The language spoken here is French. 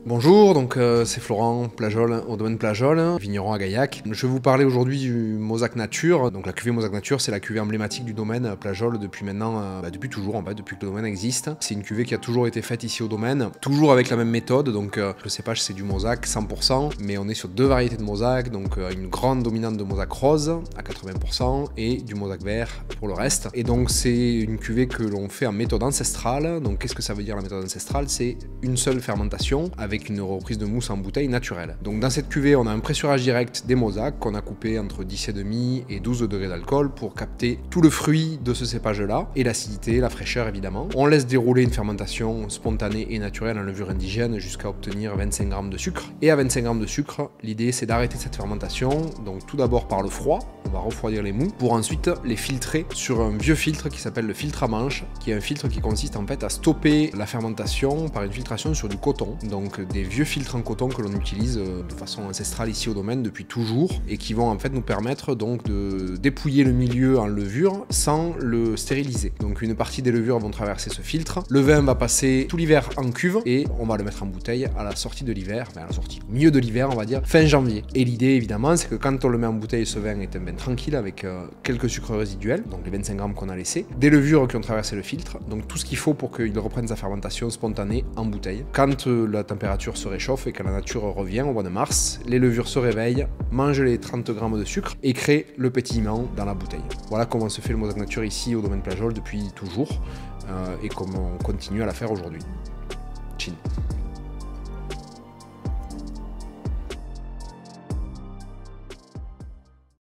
Bonjour, donc c'est Florent Plageol au domaine Plageol, vigneron à Gaillac. Je vais vous parler aujourd'hui du Mauzac Nature. Donc la cuvée Mauzac Nature, c'est la cuvée emblématique du domaine Plageol depuis maintenant, depuis toujours en fait, depuis que le domaine existe. C'est une cuvée qui a toujours été faite ici au domaine, toujours avec la même méthode. Donc le cépage c'est du Mauzac 100%, mais on est sur deux variétés de Mauzac, donc une grande dominante de Mauzac rose à 80% et du Mauzac vert pour le reste. Et donc c'est une cuvée que l'on fait en méthode ancestrale. Donc qu'est-ce que ça veut dire la méthode ancestrale? C'est une seule fermentation avec une reprise de mousse en bouteille naturelle. Donc dans cette cuvée, on a un pressurage direct des Mauzac qu'on a coupé entre 10,5 et 12 degrés d'alcool pour capter tout le fruit de ce cépage-là et l'acidité, la fraîcheur évidemment. On laisse dérouler une fermentation spontanée et naturelle en levure indigène jusqu'à obtenir 25 grammes de sucre. Et à 25 grammes de sucre, l'idée c'est d'arrêter cette fermentation, donc tout d'abord par le froid, on va refroidir les mous, pour ensuite les filtrer sur un vieux filtre qui s'appelle le filtre à manche, qui est un filtre qui consiste en fait à stopper la fermentation par une filtration sur du coton. Donc des vieux filtres en coton que l'on utilise de façon ancestrale ici au domaine depuis toujours et qui vont en fait nous permettre donc de dépouiller le milieu en levure sans le stériliser. Donc une partie des levures vont traverser ce filtre, le vin va passer tout l'hiver en cuve et on va le mettre en bouteille à la sortie de l'hiver, enfin à la sortie, au milieu de l'hiver on va dire, fin janvier. Et l'idée évidemment c'est que quand on le met en bouteille, ce vin est un vin tranquille avec quelques sucres résiduels, donc les 25 grammes qu'on a laissés, des levures qui ont traversé le filtre, donc tout ce qu'il faut pour qu'il reprenne sa fermentation spontanée en bouteille. Quand la température se réchauffe et que la nature revient au mois de mars, les levures se réveillent, mangent les 30 grammes de sucre et créent le pétillement dans la bouteille. Voilà comment se fait le Mauzac Nature ici au domaine Plageol depuis toujours et comment on continue à la faire aujourd'hui. Chin.